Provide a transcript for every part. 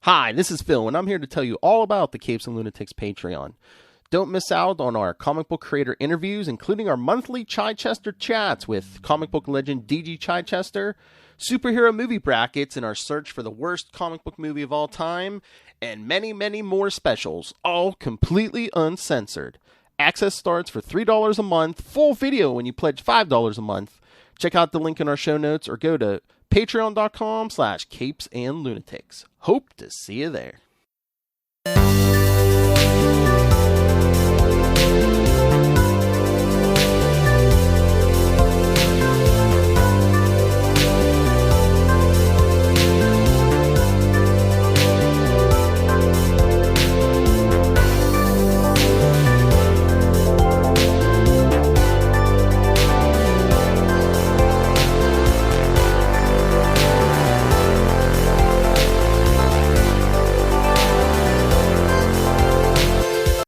Hi, this is Phil, and I'm here to tell you all about the Capes and Lunatics Patreon. Don't miss out on our comic book creator interviews, including our monthly Chichester chats with comic book legend DG Chichester, superhero movie brackets in our search for the worst comic book movie of all time, and many, many more specials, all completely uncensored. Access starts for $3 a month, full video when you pledge $5 a month. Check out the link in our show notes or go to patreon.com/capesandlunatics. Hope to see you there.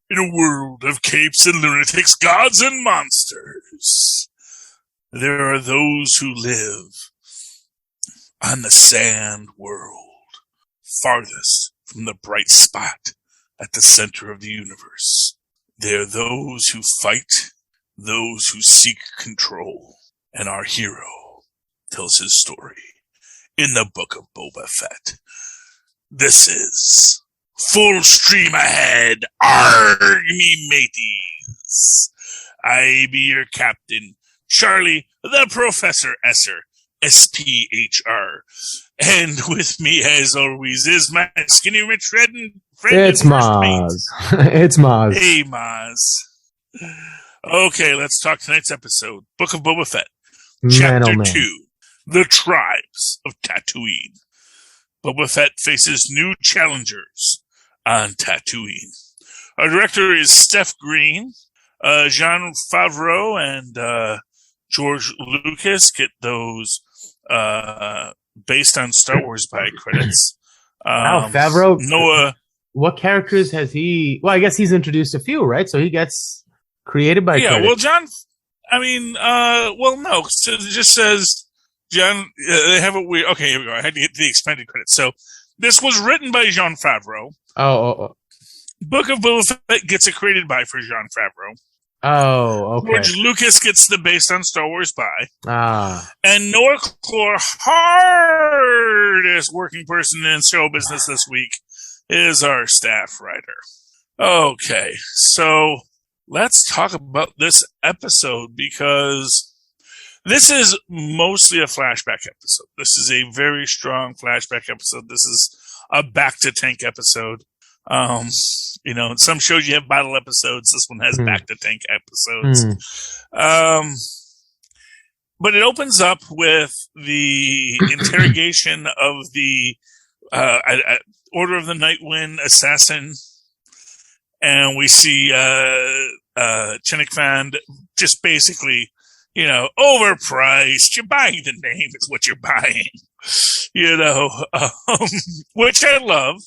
In a world of capes and lunatics, gods and monsters, there are those who live on the sand world, farthest from the bright spot at the center of the universe. There are those who fight, those who seek control, and our hero tells his story in the Book of Boba Fett. This is Full Stream Ahead, arg me mateys. I be your captain, Charlie the Professor Esser, SPHR. And with me, as always, is my skinny rich friend. It's Mozz. It's Mozz. Hey, Mozz. Okay, let's talk tonight's episode. Book of Boba Fett, Chapter 2, The Tribes of Tatooine. Boba Fett faces new challengers on Tatooine. Our director is Steph Green. Jon Favreau and George Lucas get those based on Star Wars by credits. Favreau. Noah. What characters has he? Well, I guess he's introduced a few, right? So he gets created by credits. Well, John. I mean, no. So it just says John. They have a weird. Okay, here we go. I had to get the expanded credits. So this was written by Jon Favreau. Oh. Book of Boba Fett gets it created by for Jon Favreau. Oh, okay. George Lucas gets the based on Star Wars by. And Noah Clore, hardest working person in show business this week, is our staff writer. Okay, so let's talk about this episode because this is mostly a flashback episode. This is a very strong flashback episode. This is a back to tank episode. In some shows you have battle episodes. This one has back to tank episodes. But it opens up with the interrogation of the Order of the Nightwind assassin, and we see Chenik Fand just basically, overpriced. You're buying the name is what you're buying. Which I love.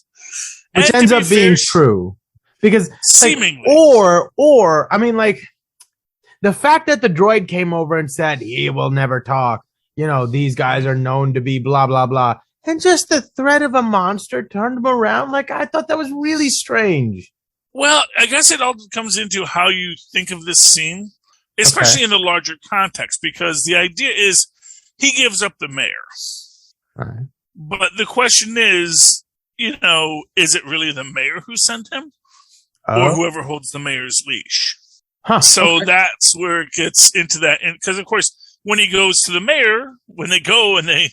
Which ends up being true. Because, seemingly. Or, I mean, like, the fact that the droid came over and said, he will never talk, these guys are known to be blah, blah, blah. And just the threat of a monster turned him around. Like, I thought that was really strange. Well, I guess it all comes into how you think of this scene, especially in the larger context, because the idea is he gives up the mayor. All right. But the question is, is it really the mayor who sent him? Or whoever holds the mayor's leash? So that's where it gets into that. Because, of course, when he goes to the mayor, when they go and they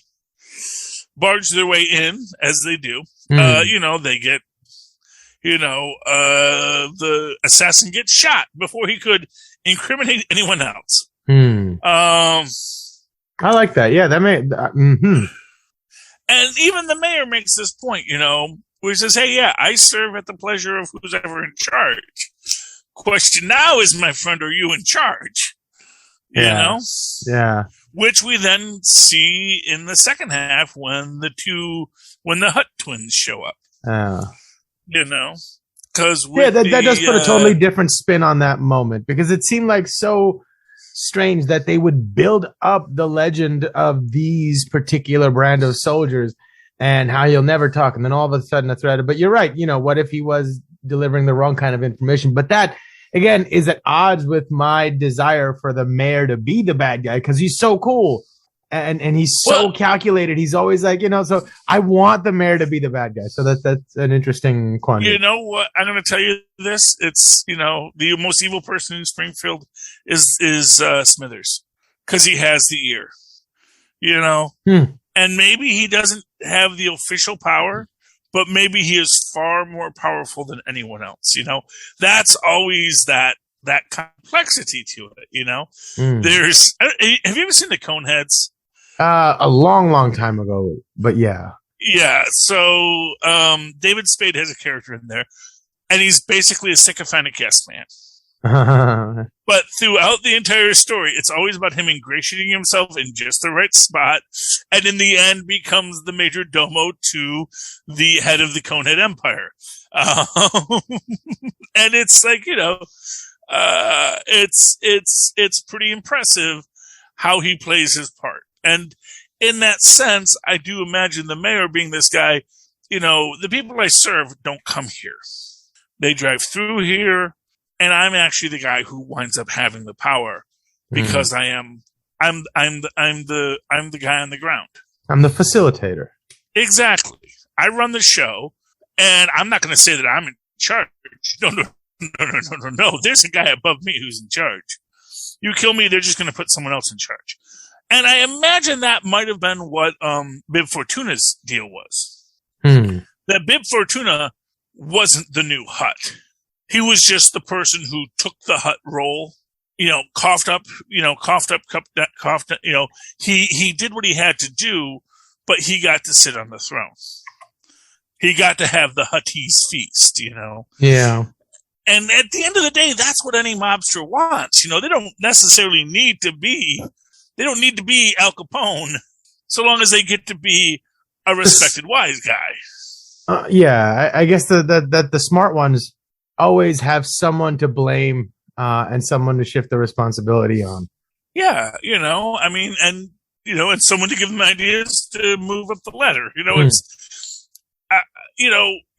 barge their way in, as they do, they get, the assassin gets shot before he could incriminate anyone else. I like that. Yeah, that made... And even the mayor makes this point, where he says, hey, I serve at the pleasure of who's ever in charge. Question now is, my friend, are you in charge? Yeah. Which we then see in the second half when the Hutt twins show up. Because that does put a totally different spin on that moment, because it seemed like so strange that they would build up the legend of these particular brand of soldiers and how he'll never talk. And then all of a sudden a threat. But you're right. What if he was delivering the wrong kind of information? But that, again, is at odds with my desire for the mayor to be the bad guy, because he's so cool. And he's so calculated. He's always like, so I want the mayor to be the bad guy. So that's an interesting quandary. You know what? I'm going to tell you this. It's, the most evil person in Springfield is Smithers, because he has the ear, and maybe he doesn't have the official power, but maybe he is far more powerful than anyone else. That's always that complexity to it. There's, have you ever seen the Coneheads? A long, long time ago, but yeah. Yeah, so David Spade has a character in there, and he's basically a sycophantic yes man. But throughout the entire story, it's always about him ingratiating himself in just the right spot, and in the end becomes the major domo to the head of the Conehead Empire. And it's like, it's pretty impressive how he plays his part. And in that sense, I do imagine the mayor being this guy, the people I serve don't come here. They drive through here, and I'm actually the guy who winds up having the power because I'm the guy on the ground. I'm the facilitator. Exactly. I run the show, and I'm not going to say that I'm in charge. No. There's a guy above me who's in charge. You kill me, they're just going to put someone else in charge. And I imagine that might have been what Bib Fortuna's deal was. That Bib Fortuna wasn't the new Hutt. He was just the person who took the Hutt role, coughed up, coughed up. He did what he had to do, but he got to sit on the throne. He got to have the Huttese feast, Yeah. And at the end of the day, that's what any mobster wants. They don't necessarily need to be. They don't need to be Al Capone, so long as they get to be a respected wise guy. Yeah, I guess the smart ones always have someone to blame and someone to shift the responsibility on. Yeah, and someone to give them ideas to move up the ladder. It's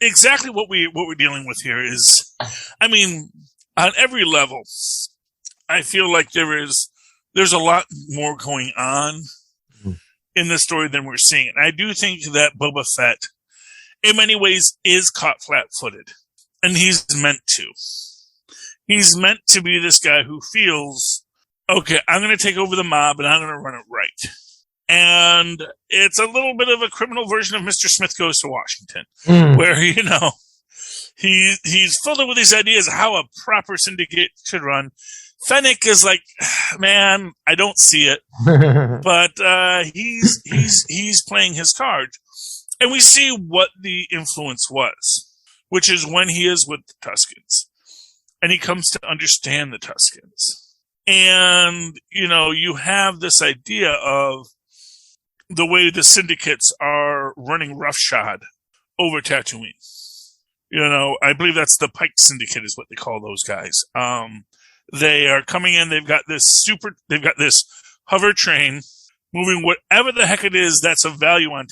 exactly what we're dealing with here is, on every level, I feel like there's a lot more going on in the story than we're seeing. And I do think that Boba Fett, in many ways, is caught flat-footed. And he's meant to. He's meant to be this guy who feels, okay, I'm going to take over the mob and I'm going to run it right. And it's a little bit of a criminal version of Mr. Smith Goes to Washington, where, he's filled with these ideas of how a proper syndicate should run. Fennec is like, man, I don't see it, but he's playing his card, and we see what the influence was, which is when he is with the Tuskens, and he comes to understand the Tuskens, and you have this idea of the way the syndicates are running roughshod over Tatooine. I believe that's the Pike Syndicate is what they call those guys. They are coming in. They've got this hover train moving whatever the heck it is that's of value on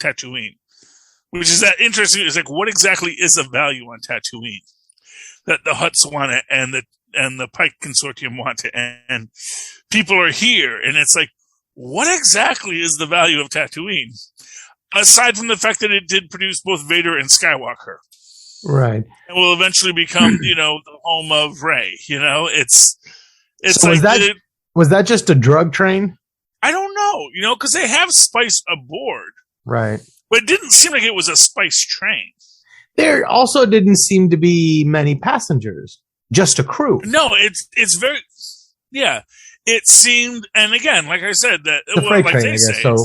Tatooine, which is that interesting. It's like, what exactly is of value on Tatooine that the Hutts want it and the Pike Consortium want it, and people are here, and it's like, what exactly is the value of Tatooine aside from the fact that it did produce both Vader and Skywalker? Right. And will eventually become, the home of Rey. It's so like was that just a drug train? I don't know, because they have spice aboard. Right. But it didn't seem like it was a spice train. There also didn't seem to be many passengers, just a crew. No, it's very, yeah. It seemed, and again, like I said, that the freight train, I guess. So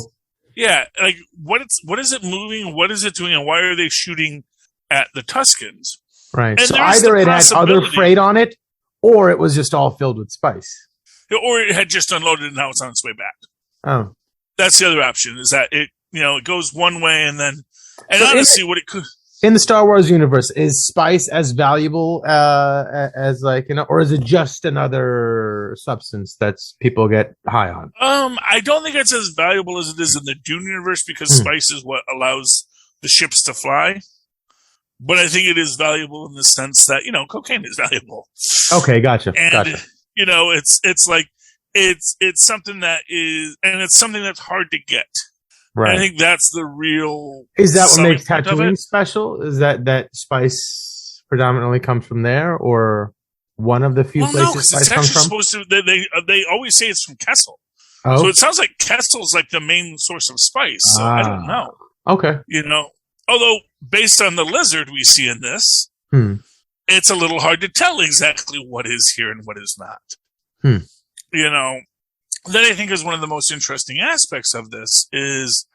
yeah, like what is it moving? What is it doing? And why are they shooting at the Tuskens? Right. And so either it had other freight on it, or it was just all filled with spice, or it had just unloaded and now it's on its way back. Oh, that's the other option. Is that it? It goes one way and then, and so honestly, what it could. in the Star Wars universe, is spice as valuable as like, or is it just another substance that people get high on? I don't think it's as valuable as it is in the Dune universe because spice is what allows the ships to fly. But I think it is valuable in the sense that, cocaine is valuable. Okay, gotcha. And, it's like, it's something that is, and it's something that's hard to get. Right. And I think that's the real. Is that what makes Tatooine special? Is that spice predominantly comes from there, or one of the few places spice comes from? Supposed to, they always say it's from Kessel. Oh. So it sounds like Kessel's like the main source of spice. So I don't know. Okay. Although based on the lizard we see in this, it's a little hard to tell exactly what is here and what is not. That I think is one of the most interesting aspects of this is,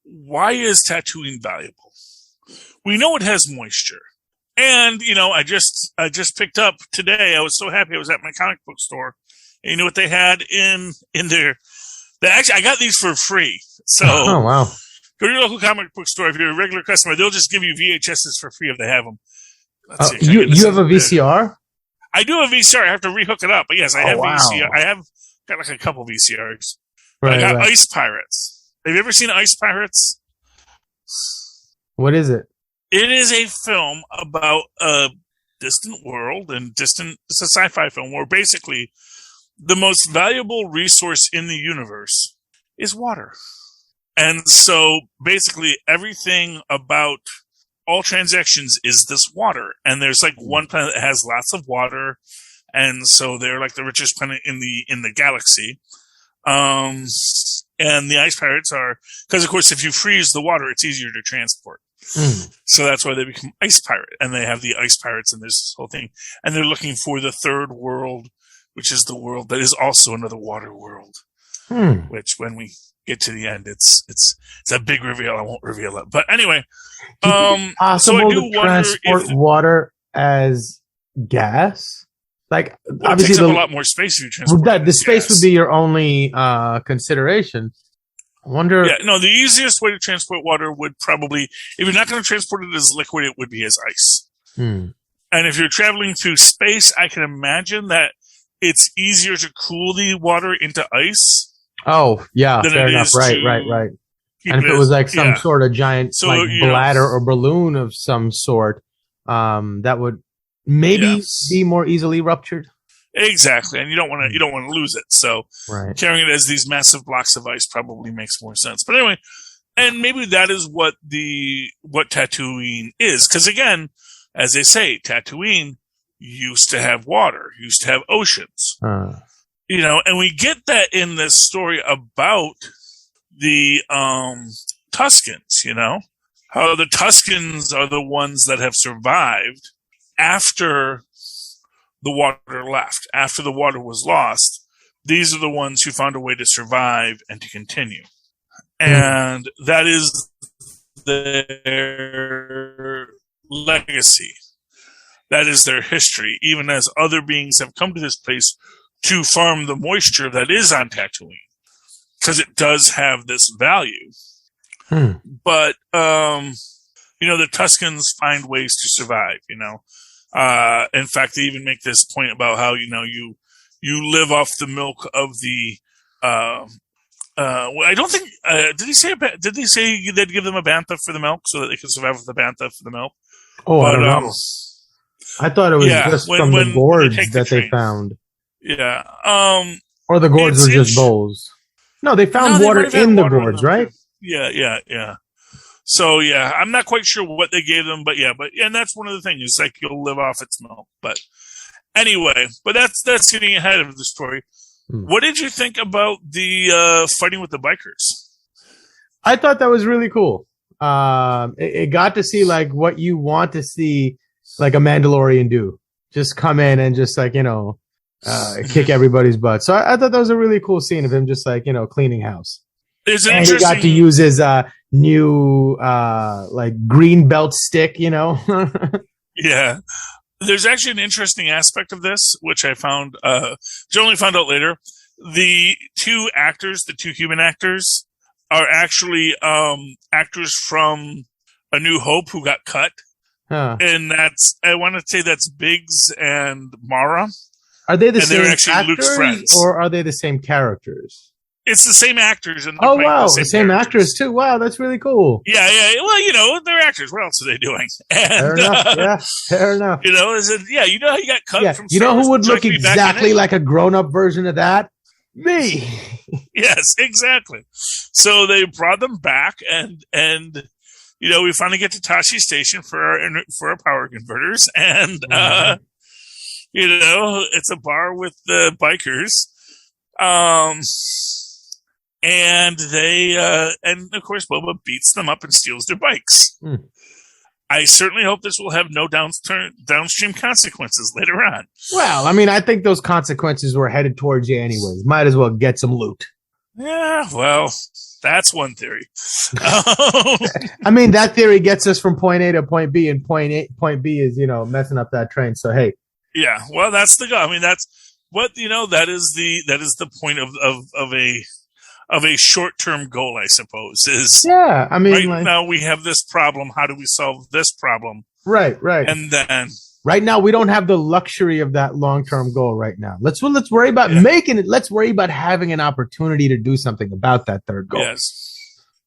why is Tatooine valuable? We know it has moisture. And, I just picked up today, I was so happy I was at my comic book store. And you know what they had in there? I got these for free. So, oh, wow. Go to your local comic book store. If you're a regular customer, they'll just give you VHSs for free if they have them. You have a VCR? I do have a VCR. I have to rehook it up. But yes, I have VCR. I have got like a couple VCRs. I got Ice Pirates. Have you ever seen Ice Pirates? What is it? It is a film about a distant world it's a sci-fi film where basically the most valuable resource in the universe is water. And so basically everything about all transactions is this water. And there's like one planet that has lots of water. And so they're like the richest planet in the galaxy. And the Ice Pirates are, because of course if you freeze the water, it's easier to transport. So that's why they become Ice Pirate. And they have the Ice Pirates and this whole thing. And they're looking for the third world, which is the world that is also another water world. Which when we get to the end, it's a big reveal. I won't reveal it. But anyway, possible so I do to transport water as gas? Like, obviously, it takes up a lot more space if you transport the space would be your only consideration. I wonder. Yeah, no, the easiest way to transport water would probably, if you're not going to transport it as liquid, it would be as ice. And if you're traveling through space, I can imagine that it's easier to cool the water into ice. Oh, yeah, fair enough. Right. And if it was like some sort of giant bladder or balloon of some sort, that would maybe be more easily ruptured. Exactly, and you don't want to lose it. So carrying it as these massive blocks of ice probably makes more sense. But anyway, and maybe that is what Tatooine is, because again, as they say, Tatooine used to have water, used to have oceans. And we get that in this story about the Tuskens, how the Tuskens are the ones that have survived after the water left, after the water was lost. These are the ones who found a way to survive and to continue. And that is their legacy. That is their history, even as other beings have come to this place to farm the moisture that is on Tatooine, because it does have this value. But, the Tuskens find ways to survive, in fact, they even make this point about how, you live off the milk of the, I don't think, did they say they'd give them a bantha for the milk so that they could survive with the bantha for the milk? Oh, I don't know. I thought it was just from the gourds that they found. Yeah. Or the gourds were just bowls. No, they found water in the gourds, right? Yeah. So, I'm not quite sure what they gave them, but and that's one of the things. It's like you'll live off its milk. But anyway, that's getting ahead of the story. What did you think about the fighting with the bikers? I thought that was really cool. It got to see like what you want to see like a Mandalorian do. Just come in and just like, kick everybody's butt. So I thought that was a really cool scene of him just like, cleaning house. And he got to use his new like green belt stick, Yeah. There's actually an interesting aspect of this, which I found, only found out later. The two human actors, are actually actors from A New Hope who got cut. Huh. And I want to say that's Biggs and Mara. Are they the And they're same actually Luke's actors, friends. or are they the same characters? It's the same actors. And Oh, wow. The same characters. actors, too. Wow, that's really cool. Yeah, yeah. Well, they're actors. What else are they doing? And, Fair enough. Yeah, fair enough. You know how you got cut from You Star know Wars who would look directly back in exactly it? like a grown-up version of that? Me. Yes, exactly. So they brought them back, and we finally get to Tashi Station for our power converters, and it's a bar with the bikers, and they and of course Boba beats them up and steals their bikes. I certainly hope this will have no downstream consequences later on. Well, I mean, I think those consequences were headed towards you anyways. Might as well get some loot. Yeah, well, that's one theory. I mean, that theory gets us from point A to point B, and point B is, messing up that train. So, hey. Yeah, well, that's the goal. I mean, that's what, that is the point of a short-term goal, I suppose, is yeah, I mean, now we have this problem. How do we solve this problem? Right. And then right now we don't have the luxury of that long-term goal right now. Let's worry about making it. Let's worry about having an opportunity to do something about that third goal. Yes.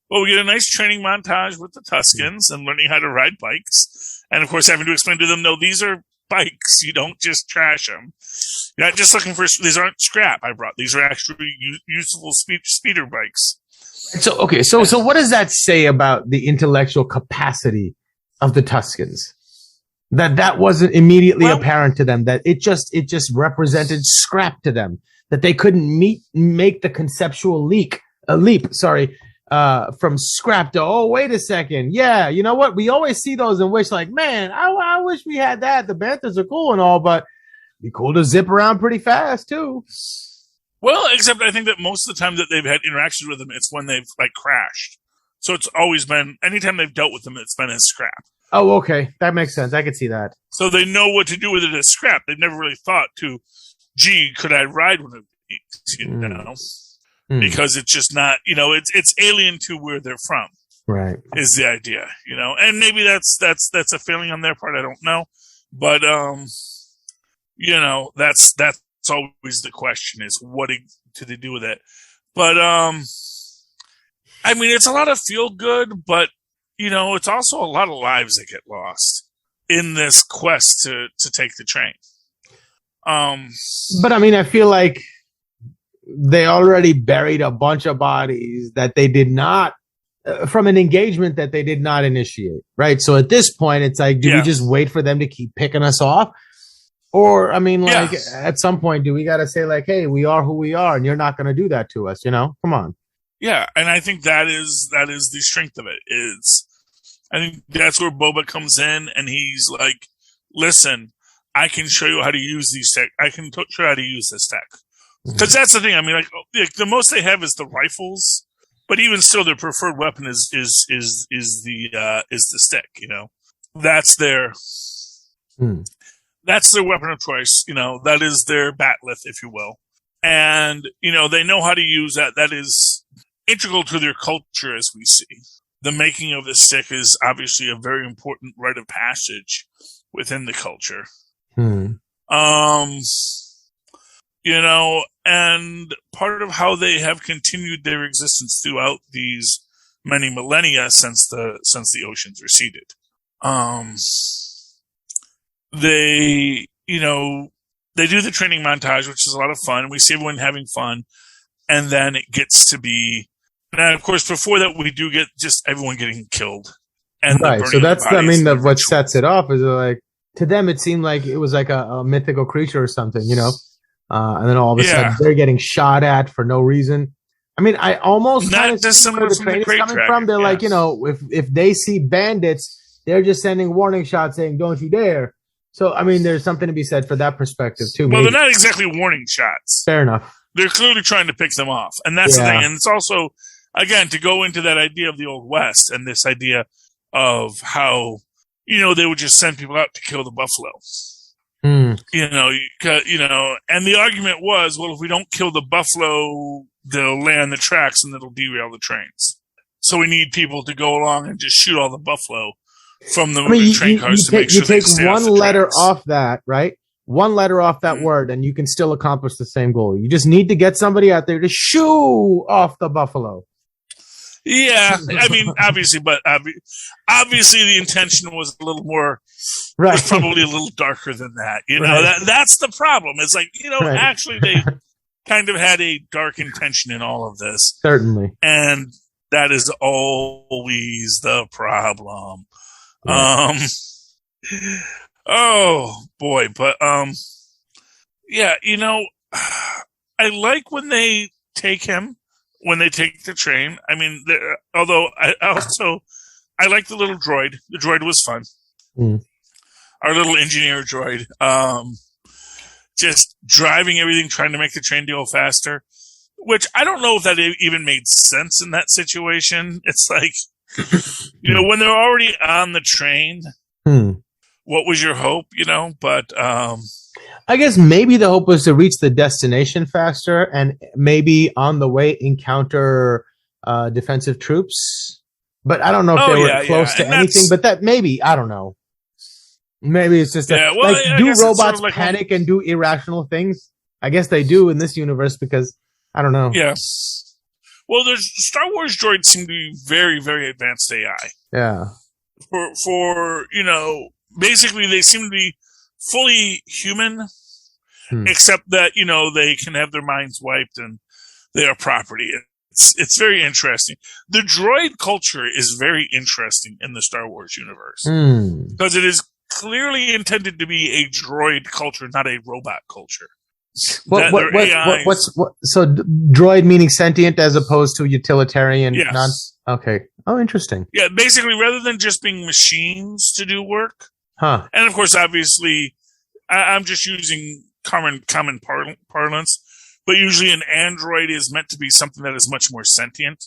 Well, we get a nice training montage with the Tuskens and learning how to ride bikes. And of course, having to explain to them, no, these are bikes. You don't just trash them. You're not just looking for, these aren't scrap I brought. These are actually useful speeder bikes. So, okay. So what does that say about the intellectual capacity of the Tuskens? That wasn't immediately apparent to them, that it just represented scrap to them, that they couldn't make the conceptual leap, from scrap to, oh, wait a second. Yeah. You know what? We always see those and wish like, man, I wish we had that. The Banthas are cool and all, but it'd be cool to zip around pretty fast too. Well, except I think that most of the time that they've had interactions with them, it's when they've crashed. So it's always been, anytime they've dealt with them, it's been as scrap. Oh, okay. That makes sense. I could see that. So they know what to do with it as scrap. They've never really thought gee, could I ride one of these, Because it's just not, it's alien to where they're from. Right. Is the idea, and maybe that's a failing on their part. I don't know. But, that's always the question is what do they do with it? But, I mean, it's a lot of feel good, but, it's also a lot of lives that get lost in this quest to take the train. But I mean, I feel like they already buried a bunch of bodies that they did not, from an engagement that they did not initiate, right? So at this point, it's like, do we just wait for them to keep picking us off? Or, I mean, at some point, do we got to say like, hey, we are who we are, and you're not going to do that to us, Come on. Yeah, and I think that is the strength of it. I think that's where Boba comes in, and he's like, listen, I can show you how to use these tech. I can show you how to use this tech. Because that's the thing. I mean, like the most they have is the rifles, but even still, their preferred weapon is the stick. That's their weapon of choice. That is their batleth, if you will, and they know how to use that. That is integral to their culture, as we see. The making of the stick is obviously a very important rite of passage within the culture. And part of how they have continued their existence throughout these many millennia since the oceans receded. They do the training montage, which is a lot of fun. We see everyone having fun, and then it gets to be, and of course, before that, we do get just everyone getting killed. And right. So that's, what sets it off is like, to them, it seemed like it was like a mythical creature or something, and then all of a sudden they're getting shot at for no reason. I mean, I almost kind of see where the train is coming from. They're like, if they see bandits, they're just sending warning shots saying, don't you dare. So, I mean, there's something to be said for that perspective, too. Well, they're not exactly warning shots. Fair enough. They're clearly trying to pick them off. And that's the thing. And it's also, again, to go into that idea of the Old West and this idea of how, they would just send people out to kill the buffalo. And the argument was, well, if we don't kill the buffalo, they'll lay on the tracks and it'll derail the trains. So we need people to go along and just shoot all the buffalo from the I mean, train cars to make you sure they take stay one off the letter tracks. off that, right? One letter off that word, and you can still accomplish the same goal. You just need to get somebody out there to shoo off the buffalo. Yeah, I mean, obviously, but obviously the intention was a little more, Right. was probably a little darker than that. You know, Right. that's the problem. It's like, you know, Right. actually they kind of had a dark intention in all of this. Certainly. And that is always the problem. Right. Oh boy, but yeah, you know, I like when they take the train. I mean, although I like the little droid. The droid was fun. Our little engineer droid, just driving everything, trying to make the train go faster. Which I don't know if that even made sense in that situation. It's like, you know, when they're already on the train. What was your hope, you know? But I guess maybe the hope was to reach the destination faster and maybe on the way encounter defensive troops. But I don't know if they were close to anything. But that maybe, I don't know. Maybe it's just do robots sort of like panic and do irrational things? I guess they do in this universe because I don't know. Yeah. Well, there's Star Wars droids seem to be very, very advanced AI. Yeah. For you know, basically they seem to be fully human, except that, you know, they can have their minds wiped and they are property. It's very interesting. The droid culture is very interesting in the Star Wars universe because it is clearly intended to be a droid culture, not a robot culture. So droid meaning sentient as opposed to utilitarian? Yes. Okay. Oh, interesting. Yeah, basically, rather than just being machines to do work. Huh. And of course, obviously, I'm just using common parlance, but usually an android is meant to be something that is much more sentient.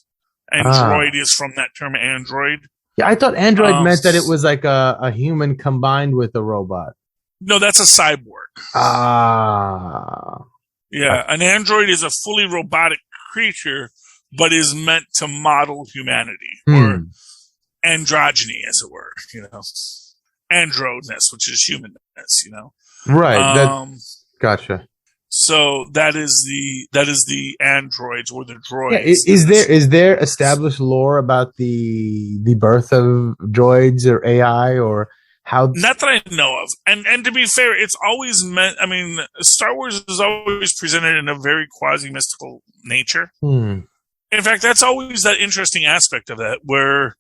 And droid is from that term android. Yeah, I thought android meant that it was like a human combined with a robot. No, that's a cyborg. Yeah, an android is a fully robotic creature, but is meant to model humanity or androgyny, as it were. You know, androness, which is humanness. You know, right? Gotcha. So that is the androids or the droids. Yeah, is there established lore about the birth of droids or AI or how? Not that I know of. And to be fair, it's always meant. I mean, Star Wars is always presented in a very quasi mystical nature. In fact, that's always that interesting aspect of that, where,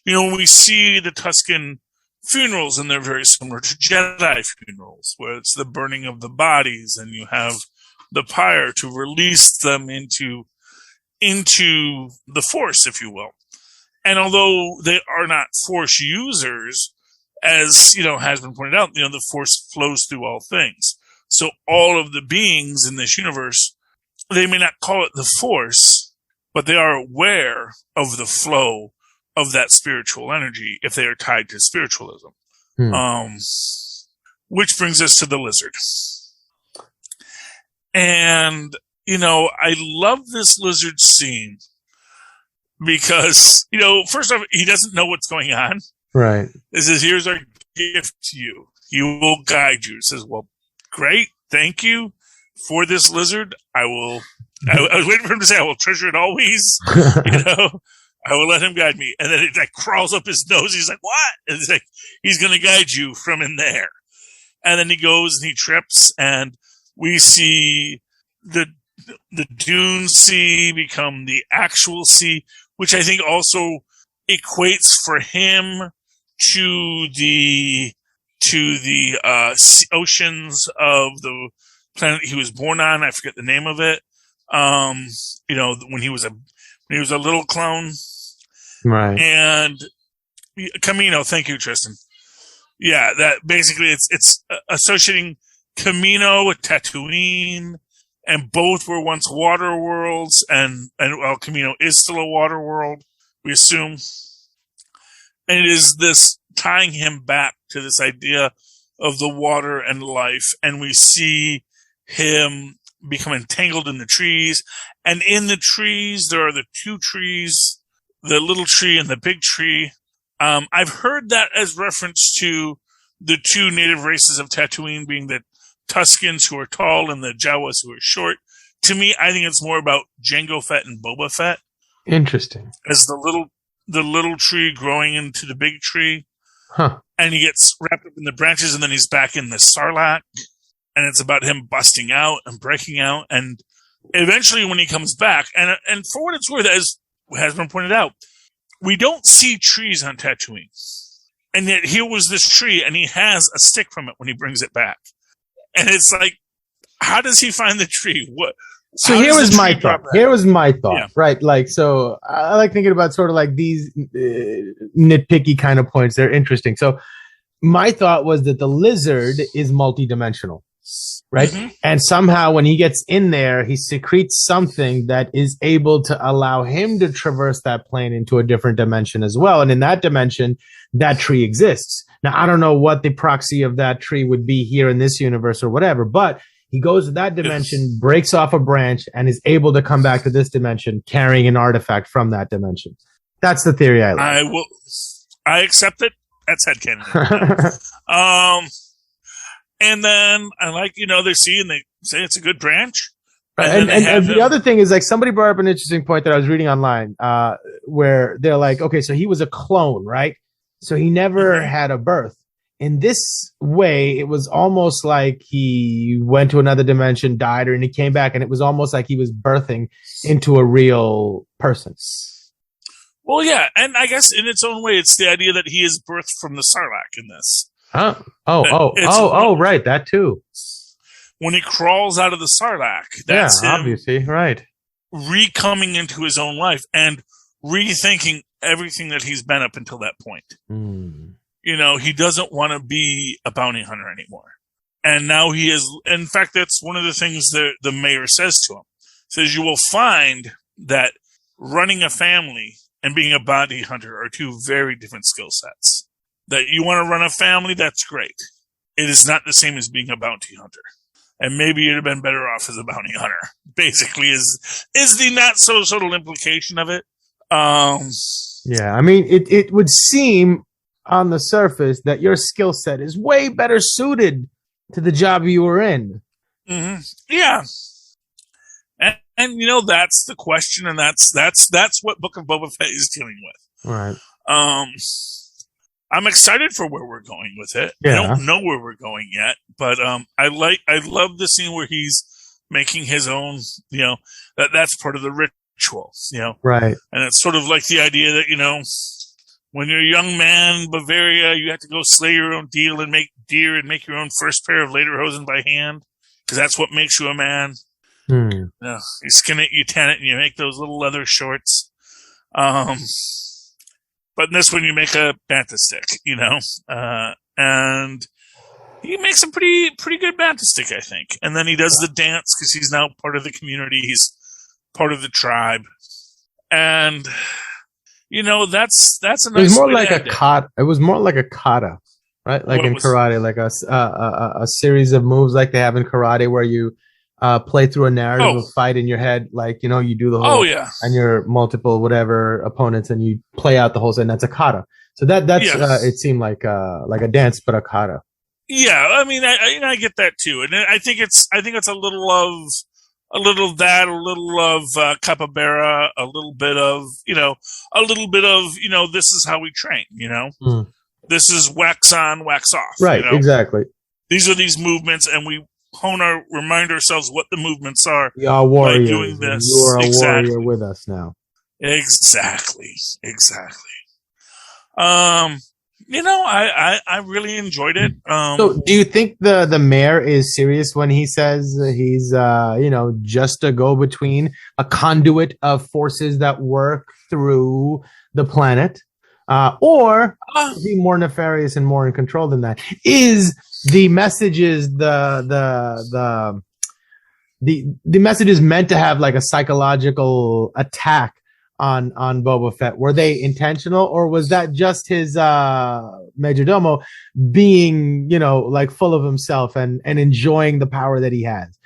you know, when we see the Tusken funerals, and they're very similar to Jedi funerals, where it's the burning of the bodies, and you have the pyre to release them into the Force, if you will. And although they are not Force users, as you know, has been pointed out, you know, the Force flows through all things. So all of the beings in this universe, they may not call it the Force, but they are aware of the flow of that spiritual energy if they are tied to spiritualism. Which brings us to the lizard. And, you know, I love this lizard scene because, you know, first off, he doesn't know what's going on. Right. It says, here's our gift to you. He will guide you. It says, well, great. Thank you for this lizard. I was waiting for him to say, I will treasure it always. You know, I will let him guide me. And then it like crawls up his nose. He's like, what? And it's like, he's going to guide you from in there. And then he goes and he trips, and we see the dune sea become the actual sea, which I think also equates for him to the oceans of the planet he was born on. I forget the name of it. You know, when he was a little clone. Right. And Camino, thank you, Tristan. Yeah, that basically it's associating Camino with Tatooine, and both were once water worlds, and well, Camino is still a water world, we assume. And it is this tying him back to this idea of the water and life, and we see him become entangled in the trees, and in the trees there are the two trees, the little tree and the big tree. I've heard that as reference to the two native races of Tatooine being the Tuskens, who are tall, and the Jawas, who are short. To me, I think it's more about Jango Fett and Boba Fett. Interesting. As the little tree growing into the big tree. Huh. And he gets wrapped up in the branches, and then he's back in the Sarlacc. And it's about him busting out and breaking out. And eventually when he comes back, and for what it's worth, as has been pointed out, we don't see trees on Tatooine. And yet here was this tree, and he has a stick from it when he brings it back. And it's like, how does he find the tree? So here was my thought. Yeah. Right? Like, so I like thinking about sort of like these nitpicky kind of points. They're interesting. So my thought was that the lizard is multidimensional, right? Mm-hmm. And somehow when he gets in there, he secretes something that is able to allow him to traverse that plane into a different dimension as well. And in that dimension, that tree exists. Now, I don't know what the proxy of that tree would be here in this universe or whatever, but he goes to that dimension, breaks off a branch, and is able to come back to this dimension carrying an artifact from that dimension. That's the theory I like. I accept it. That's headcanon. And then I like, they see and they say it's a good branch. And the other thing is, like, somebody brought up an interesting point that I was reading online, where they're like, okay, so he was a clone, right? So he never had a birth. In this way, it was almost like he went to another dimension, died, and he came back, and it was almost like he was birthing into a real person. Well, yeah, and I guess in its own way, it's the idea that he is birthed from the Sarlacc in this. Right, that too. When he crawls out of the Sarlacc, that's him obviously, right. Re-coming into his own life and rethinking everything that he's been up until that point. He doesn't want to be a bounty hunter anymore. And now he is, in fact, that's one of the things that the mayor says to him. Says, you will find that running a family and being a bounty hunter are two very different skill sets. That you want to run a family, that's great. It is not the same as being a bounty hunter. And maybe you'd have been better off as a bounty hunter. Basically is the not so subtle implication of it. Yeah, I mean, it would seem on the surface that your skill set is way better suited to the job you were in. Mm-hmm. Yeah. And that's the question, and that's what Book of Boba Fett is dealing with. Right. I'm excited for where we're going with it. Yeah. I don't know where we're going yet, but I love the scene where he's making his own, that's part of the ritual, Right. And it's sort of like the idea that, when you're a young man in Bavaria, you have to go slay your own deer and make your own first pair of lederhosen by hand, because that's what makes you a man. You skin it, you tan it, and you make those little leather shorts. But in this one, you make a banta stick, and he makes a pretty good banta stick, I think. And then he does the dance because he's now part of the community. He's part of the tribe, and that's a nice. It was more like a kata. It was more like a kata, right? Like in karate, like a series of moves like they have in karate, where you play through a narrative of fight in your head, like you do the whole, and your multiple whatever opponents, and you play out the whole set. And that's a kata. So that's it seemed like a dance, but a kata. Yeah, I mean, I get that too, and I think it's a little of capybara, a little bit of this is how we train. This is wax on, wax off. Right, exactly. These are these movements, and we remind ourselves what the movements are. We are warriors. By doing this. You are a warrior with us now. Exactly. I really enjoyed it. So do you think the mayor is serious when he says he's just a go-between, a conduit of forces that work through the planet? Or is he more nefarious and more in control than that? Is the messages the message is meant to have like a psychological attack on Boba Fett? Were they intentional, or was that just his majordomo being like full of himself and enjoying the power that he has?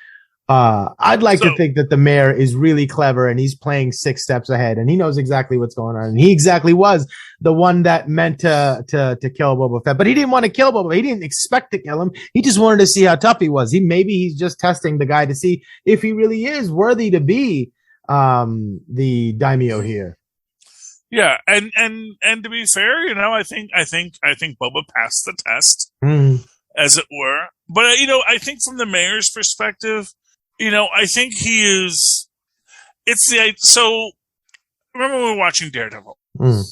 I'd like to So- think that the mayor is really clever and he's playing 6 steps ahead and he knows exactly what's going on. And he exactly was the one that meant to kill Boba Fett, but he didn't want to kill Boba. He didn't expect to kill him. He just wanted to see how tough he was. Maybe he's just testing the guy to see if he really is worthy to be the daimyo here. Yeah, and to be fair, you know, I think Boba passed the test, as it were. But you know, I think from the mayor's perspective, you know, I think he is. So remember when we were watching Daredevil, and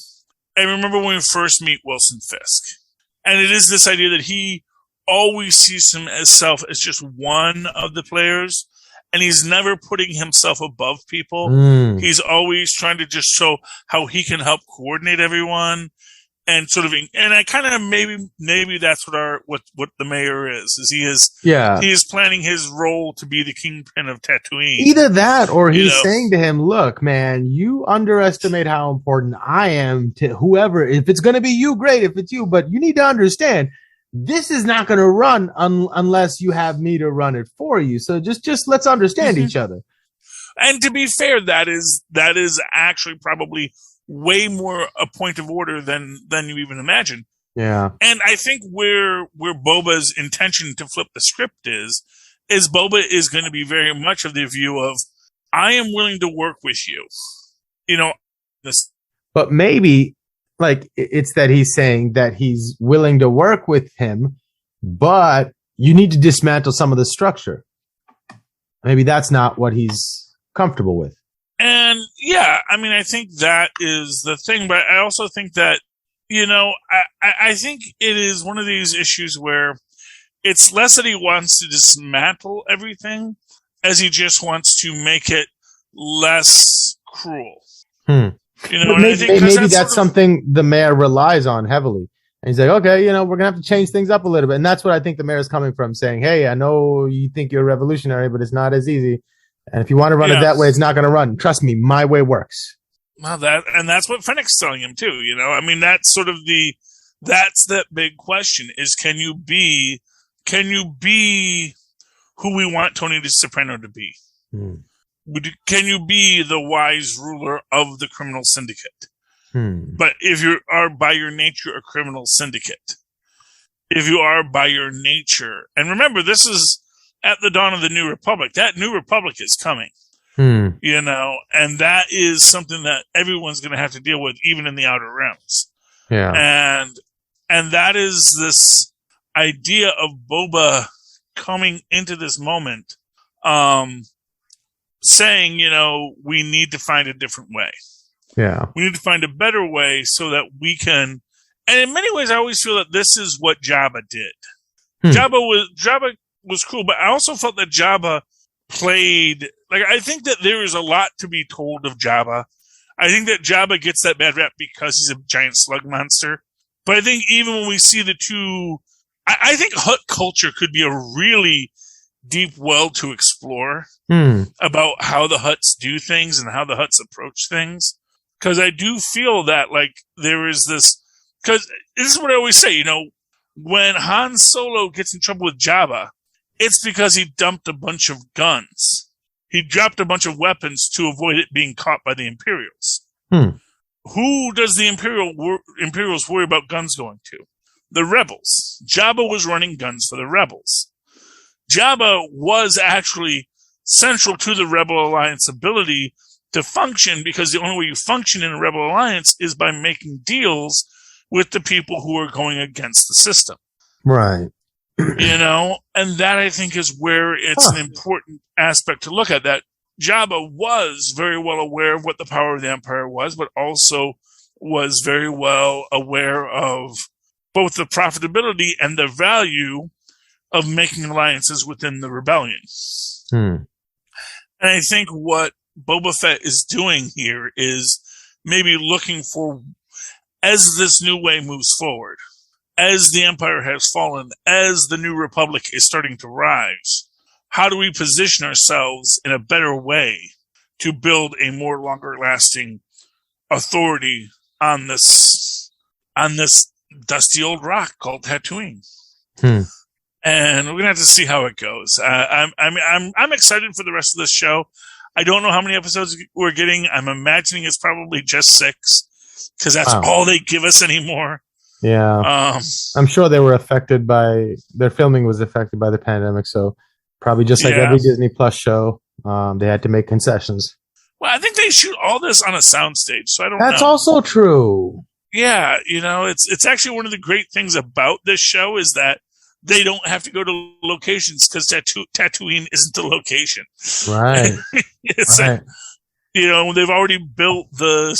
remember when we first meet Wilson Fisk, and it is this idea that he always sees himself as just one of the players. And he's never putting himself above people. He's always trying to just show how he can help coordinate everyone, and sort of. And I kind of maybe that's what the mayor is he is planning his role to be the kingpin of Tatooine. Either that, or he's saying to him, "Look, man, you underestimate how important I am to whoever. If it's going to be you, great. If it's you, but you need to understand." This is not going to run unless you have me to run it for you. So just let's understand each other. And to be fair, that is actually probably way more a point of order than you even imagine. Yeah. And I think where Boba's intention to flip the script is Boba is going to be very much of the view of, I am willing to work with you. You know, this. But maybe, like, it's that he's saying that he's willing to work with him, but you need to dismantle some of the structure. Maybe that's not what he's comfortable with. And yeah, I mean, I think that is the thing, but I also think that, you know, I think it is one of these issues where it's less that he wants to dismantle everything as he just wants to make it less cruel. You know, maybe that's something the mayor relies on heavily. And he's like, okay, you know, we're going to have to change things up a little bit. And that's what I think the mayor is coming from, saying, hey, I know you think you're revolutionary, but it's not as easy. And if you want to run it that way, it's not going to run. Trust me, my way works. Well, that's what Fennec's telling him too, you know? I mean, that's sort of that's that big question is, can you be who we want Tony Soprano to be? Can you be the wise ruler of the criminal syndicate? But if you are by your nature a criminal syndicate, if you are by your nature, and remember, this is at the dawn of the New Republic. That New Republic is coming, you know, and that is something that everyone's going to have to deal with, even in the Outer Realms. Yeah, and that is this idea of Boba coming into this moment, saying, you know, we need to find a different way. Yeah. We need to find a better way so that we can, and in many ways I always feel that this is what Jabba did. Jabba was cool, but I also felt that Jabba played, like, I think that there is a lot to be told of Jabba. I think that Jabba gets that bad rap because he's a giant slug monster. But I think even when we see the two, I think Hutt culture could be a really deep well to explore about how the Hutts do things and how the Hutts approach things. Because I do feel that, like, there is this, because this is what I always say, you know, when Han Solo gets in trouble with Jabba, it's because he dumped a bunch of guns. He dropped a bunch of weapons to avoid it being caught by the Imperials. Who does the Imperials worry about guns going to? The rebels. Jabba was running guns for the rebels. Jabba was actually central to the Rebel Alliance ability to function, because the only way you function in a Rebel Alliance is by making deals with the people who are going against the system. Right. You know, and that I think is where it's an important aspect to look at, that Jabba was very well aware of what the power of the Empire was, but also was very well aware of both the profitability and the value of making alliances within the rebellion. And I think what Boba Fett is doing here is maybe looking for, as this new way moves forward, as the Empire has fallen, as the New Republic is starting to rise, how do we position ourselves in a better way to build a more longer-lasting authority on this dusty old rock called Tatooine? and we're gonna have to see how it goes. I'm excited for the rest of this show. I don't know how many episodes we're getting. I'm imagining it's probably just 6 because that's all they give us anymore. Yeah, I'm sure they were affected by their filming was affected by the pandemic, so probably just like every Disney Plus show, they had to make concessions. Well, I think they shoot all this on a soundstage, so I don't know. That's also true. Yeah, it's actually one of the great things about this show is that they don't have to go to locations because Tatooine isn't the location. Right. It's right. Like, they've already built the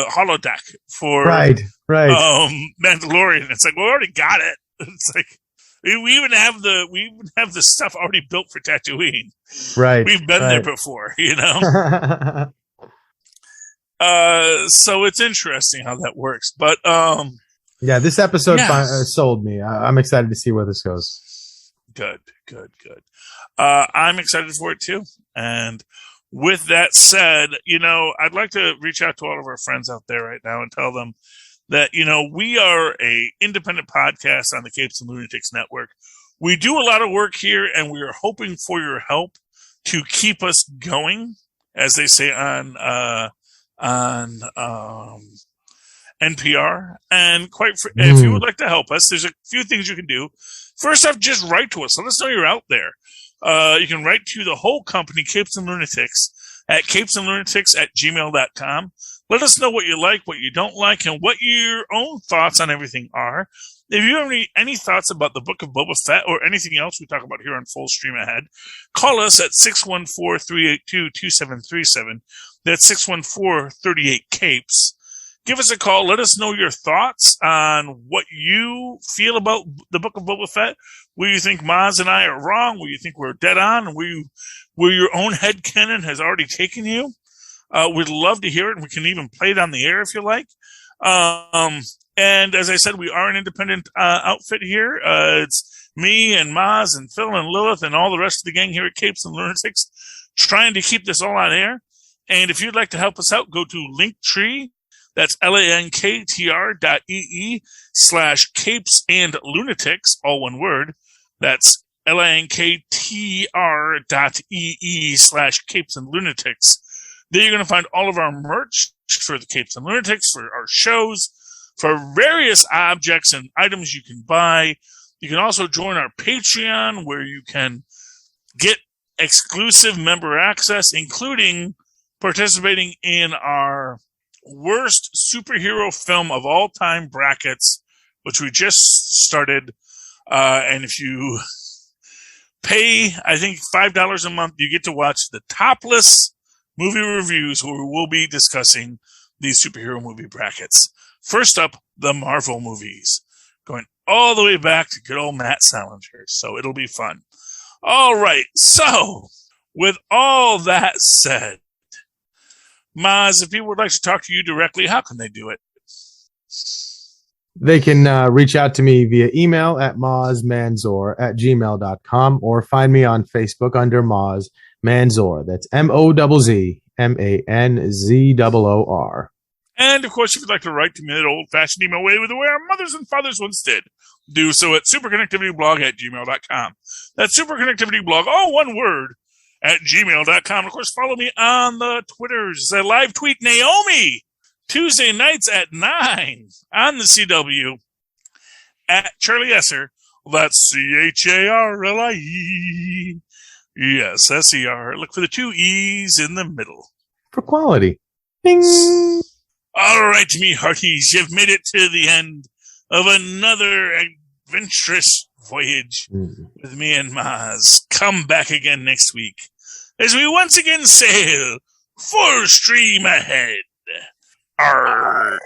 holodeck for right. Mandalorian. It's like, we already got it. It's like we even have the stuff already built for Tatooine. Right. We've been there before, So it's interesting how that works. But yeah, this episode sold me. I'm excited to see where this goes. Good. I'm excited for it too. And with that said, I'd like to reach out to all of our friends out there right now and tell them that, we are a independent podcast on the Capes and Lunatics Network. We do a lot of work here, and we are hoping for your help to keep us going, as they say on NPR. And if you would like to help us, there's a few things you can do. First off, just write to us. Let us know you're out there. You can write to the whole company, Capes and Lunatics, at capesandlunatics@gmail.com. Let us know what you like, what you don't like, and what your own thoughts on everything are. If you have any thoughts about the Book of Boba Fett or anything else we talk about here on Full Stream Ahead, call us at 614-382-2737. That's 614-38-CAPES. Give us a call. Let us know your thoughts on what you feel about the Book of Boba Fett. Where you think Mozz and I are wrong, where you think we're dead on, and where your own headcanon has already taken you. We'd love to hear it, and we can even play it on the air if you like. And as I said, we are an independent outfit here. It's me and Mozz and Phil and Lilith and all the rest of the gang here at Capes and Lunatics trying to keep this all on air. And if you'd like to help us out, go to Linktree. That's linktr.ee/Capes and Lunatics, all one word. That's linktr.ee/Capes and Lunatics. There you're going to find all of our merch for the Capes and Lunatics, for our shows, for various objects and items you can buy. You can also join our Patreon, where you can get exclusive member access, including participating in our worst superhero film of all time brackets, which we just started. And if you pay, I think $5 a month, you get to watch the topless movie reviews where we'll be discussing these superhero movie brackets. First up, the Marvel movies, going all the way back to good old Matt Salinger. So it'll be fun. All right. So with all that said, Mozz, if people would like to talk to you directly, how can they do it? They can reach out to me via email at mozzmanzor@gmail.com or find me on Facebook under Mozz Manzor. That's MOZZMANZOOR. And, of course, if you'd like to write to me that old-fashioned email way with the way our mothers and fathers once did, do so at superconnectivityblog@gmail.com. That's superconnectivityblog, all one word, at gmail.com. Of course, follow me on the Twitters. I live tweet Naomi Tuesday nights at 9 on the CW at Charlie Esser. That's CHARLIE. Yes, SER. Look for the 2 E's in the middle. For quality. Bing. All right, me hearties, you've made it to the end of another adventurous voyage with me and Mozz. Come back again next week as we once again sail full stream ahead. Arrgh.